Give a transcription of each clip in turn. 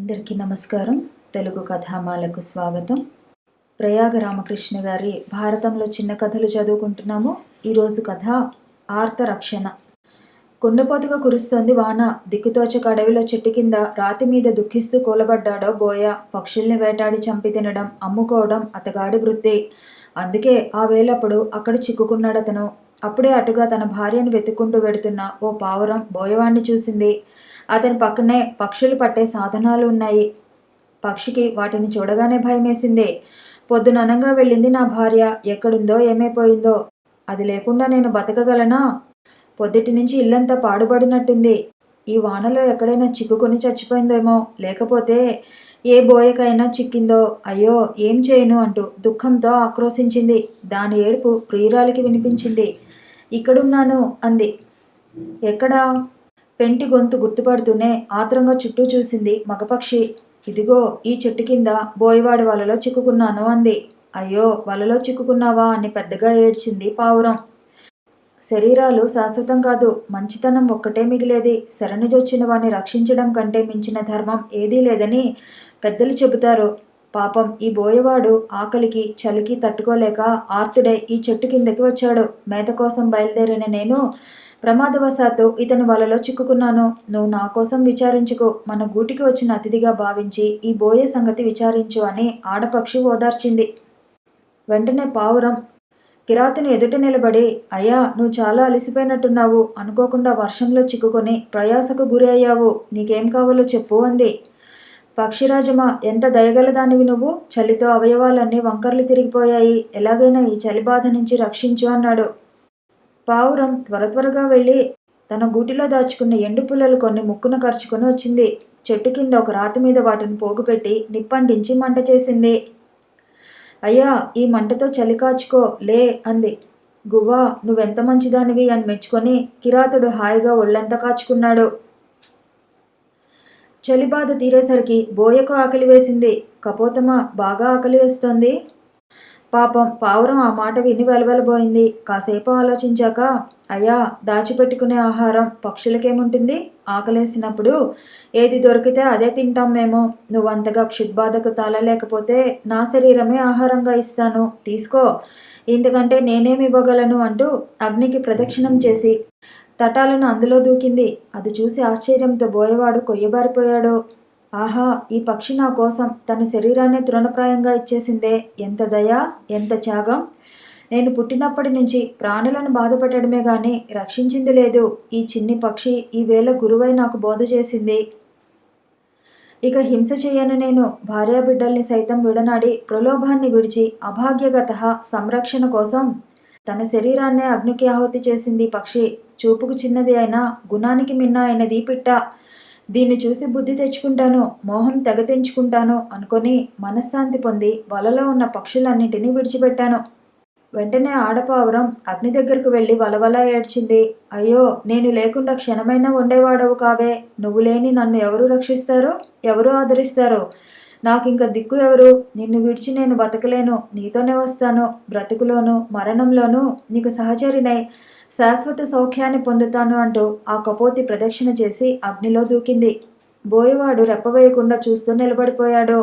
అందరికీ నమస్కారం. తెలుగు కథామాలకు స్వాగతం. ప్రయాగ రామకృష్ణ గారి భారతంలో చిన్న కథలు చదువుకుంటున్నాము. ఈరోజు కథ ఆర్తరక్షణ. కుండపోతగా కురుస్తోంది వాన. దిక్కుతోచక అడవిలో చెట్టు కింద రాతి మీద దుఃఖిస్తూ కూలబడ్డాడో బోయ. పక్షుల్ని వేటాడి చంపి తినడం, అమ్ముకోవడం అతగాడి వృత్తి. అందుకే ఆ వేళప్పుడు అక్కడ చిక్కుకున్నాడతను. అప్పుడే అటుగా తన భార్యను వెతుక్కుంటూ వెడుతున్న ఓ పావురం బోయవాణ్ణి చూసింది. అతని పక్కనే పక్షులు పట్టే సాధనాలు ఉన్నాయి. పక్షికి వాటిని చూడగానే భయమేసింది. పొద్దుననంగా వెళ్ళింది నా భార్య. ఎక్కడుందో ఏమైపోయిందో. అది లేకుండా నేను బతకగలనా? పొద్దుటి నుంచి ఇల్లంతా పాడుబడినట్టుంది. ఈ వానలో ఎక్కడైనా చిక్కుకొని చచ్చిపోయిందేమో, లేకపోతే ఏ బోయకైనా చిక్కిందో. అయ్యో ఏం చేయను అంటూ దుఃఖంతో ఆక్రోశించింది. దాని ఏడుపు ప్రియురాలికి వినిపించింది. ఇక్కడున్నాను అంది. ఎక్కడా? పెంటి గొంతు గుర్తుపడుతూనే ఆత్రంగా చుట్టూ చూసింది మగపక్షి. ఇదిగో ఈ చెట్టు కింద బోయవాడి వలలో చిక్కుకున్నాను అంది. అయ్యో వలలో చిక్కుకున్నావా అని పెద్దగా ఏడ్చింది పావురం. శరీరాలు శాశ్వతం కాదు, మంచితనం ఒక్కటే మిగిలేది. శరణిజొచ్చిన వాణ్ణి రక్షించడం కంటే మించిన ధర్మం ఏదీ లేదని పెద్దలు చెబుతారు. పాపం ఈ బోయవాడు ఆకలికి చలికి తట్టుకోలేక ఆర్తుడై ఈ చెట్టు కిందకి వచ్చాడు. మేత కోసం బయలుదేరిన నేను ప్రమాదవశాత్తు ఇతని వలలో చిక్కుకున్నాను. నువ్వు నా కోసం విచారించుకో, మన గూటికి వచ్చిన అతిథిగా భావించి ఈ బోయే సంగతి విచారించు అని ఆడపక్షి ఓదార్చింది. వెంటనే పావురం కిరాతుని ఎదుట నిలబడి, అయ్యా నువ్వు చాలా అలసిపోయినట్టున్నావు. అనుకోకుండా వర్షంలో చిక్కుకొని ప్రయాసకు గురి అయ్యావు. నీకేం కావాలో చెప్పు అంది. పక్షిరాజమా, ఎంత దయగలదానివి నువ్వు. చలితో అవయవాలన్నీ వంకర్లు తిరిగిపోయాయి. ఎలాగైనా ఈ చలి బాధ నుంచి రక్షించు అన్నాడు. పావురం త్వరగా వెళ్ళి తన గూటిలో దాచుకున్న ఎండు పుల్లలు కొన్ని ముక్కున ఖర్చుకొని వచ్చింది. చెట్టు కింద ఒక రాతి మీద వాటిని పోగుపెట్టి నిప్పంటించి మంట చేసింది. అయ్యా ఈ మంటతో చలి కాచుకో లే అంది. గువ్వా నువ్వెంత మంచిదానివి అని మెచ్చుకొని కిరాతుడు హాయిగా ఒళ్ళంతా కాచుకున్నాడు. చలి బాధ తీరేసరికి బోయకు ఆకలి వేసింది. కపోతమా బాగా ఆకలి వేస్తోంది. పాపం పావురం ఆ మాట విని వెలవెలబోయింది. కాసేపు ఆలోచించాక, అయ్యా దాచిపెట్టుకునే ఆహారం పక్షులకేముంటుంది. ఆకలేసినప్పుడు ఏది దొరికితే అదే తింటాం మేము. నువ్వంతగా క్షుద్బాధకు తాళలేకపోతే నా శరీరమే ఆహారంగా ఇస్తాను, తీసుకో. ఇంతకంటే నేనేమి ఇవ్వగలను అంటూ అగ్నికి ప్రదక్షిణం చేసి తటాలను అందులో దూకింది. అది చూసి ఆశ్చర్యంతో బోయవాడు కొయ్యబారిపోయాడు. ఆహా ఈ పక్షి నా కోసం తన శరీరాన్ని తృణప్రాయంగా ఇచ్చేసిందే. ఎంత దయ, ఎంత త్యాగం. నేను పుట్టినప్పటి నుంచి ప్రాణులను బాధపెట్టడమే గాని రక్షించింది లేదు. ఈ చిన్ని పక్షి ఈ వేళ గురువై నాకు బోధ చేసింది. ఇక హింస చేయను నేను. భార్యాబిడ్డల్ని సైతం విడనాడి ప్రలోభాన్ని విడిచి అభాగ్యగత సంరక్షణ కోసం తన శరీరాన్నే అగ్నికి ఆహుతి చేసింది పక్షి. చూపుకు చిన్నది అయినా గుణానికి మిన్న అయినది పిట్ట. దీన్ని చూసి బుద్ధి తెచ్చుకుంటాను, మోహం తెగ తెంచుకుంటాను అనుకొని మనశ్శాంతి పొంది వలలో ఉన్న పక్షులన్నింటినీ విడిచిపెట్టాను. వెంటనే ఆడపావురం అగ్ని దగ్గరకు వెళ్ళి వలవలా ఏడ్చింది. అయ్యో నేను లేకుండా క్షణమైనా ఉండేవాడవు కావే. నువ్వు లేని నన్ను ఎవరు రక్షిస్తారు, ఎవరు ఆదరిస్తారు? నాకింక దిక్కు ఎవరు? నిన్ను విడిచి నేను బతకలేను. నీతోనే వస్తాను. బ్రతుకులోను మరణంలోనూ నీకు సహచరినై శాశ్వత సౌఖ్యాన్ని పొందుతాను అంటూ ఆ కపోతి ప్రదక్షిణ చేసి అగ్నిలో దూకింది. బోయవాడు రెప్పవేయకుండా చూస్తూ నిలబడిపోయాడు.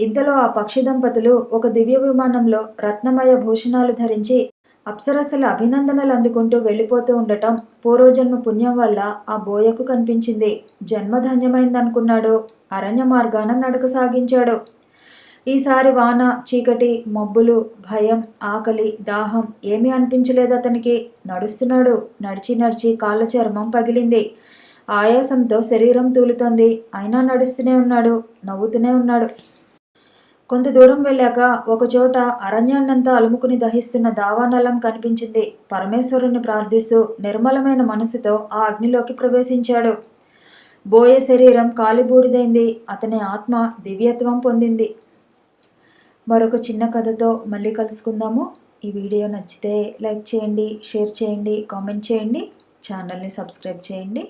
ఇంతలో ఆ పక్షి దంపతులు ఒక దివ్య విమానంలో రత్నమయ భూషణాలు ధరించి అప్సరసల అభినందనలు అందుకుంటూ వెళ్ళిపోతూ ఉండటం పూర్వజన్మ పుణ్యం వల్ల ఆ బోయకు కనిపించింది. జన్మధన్యమైందనుకున్నాడు. అరణ్య మార్గాన నడక సాగించాడు. ఈసారి వాన, చీకటి, మబ్బులు, భయం, ఆకలి, దాహం ఏమీ అనిపించలేదు అతనికి. నడుస్తున్నాడు. నడిచి కాళ్ళ చర్మం పగిలింది. ఆయాసంతో శరీరం తూలుతోంది. అయినా నడుస్తూనే ఉన్నాడు, నవ్వుతూనే ఉన్నాడు. కొంత దూరం వెళ్ళాక ఒకచోట అరణ్యాన్నంతా అలుముకుని దహిస్తున్న దావానలం కనిపించింది. పరమేశ్వరుణ్ణి ప్రార్థిస్తూ నిర్మలమైన మనసుతో ఆ అగ్నిలోకి ప్రవేశించాడు. బోయే శరీరం కాలిబూడిదైంది. అతని ఆత్మ దివ్యత్వం పొందింది. మరొక చిన్న కథతో మళ్ళీ కలుసుకుందాము. ఈ వీడియో నచ్చితే లైక్ చేయండి, షేర్ చేయండి, కామెంట్ చేయండి, ఛానల్ని సబ్స్క్రైబ్ చేయండి.